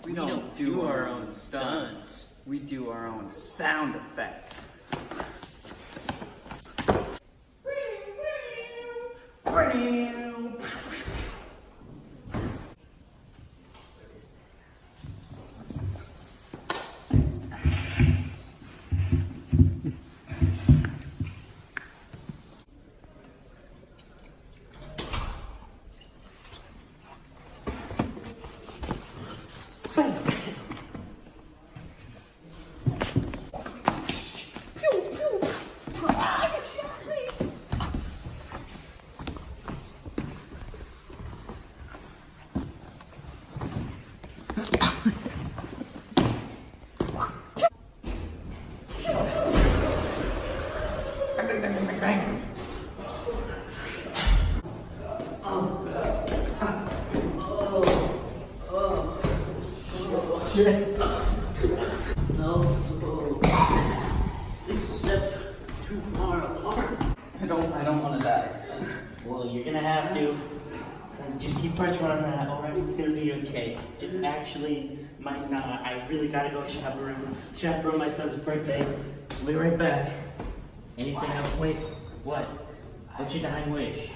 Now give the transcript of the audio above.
We don't do our own stunts. We do our own sound effects. These steps too far apart. I don't want to die. Well, you're gonna have to. Just keep pressure on that, alright? It's gonna be okay. It actually might not. I really gotta go chaperone my son's birthday. We'll be right back. Anything else? Wait, what? What's your dying wish?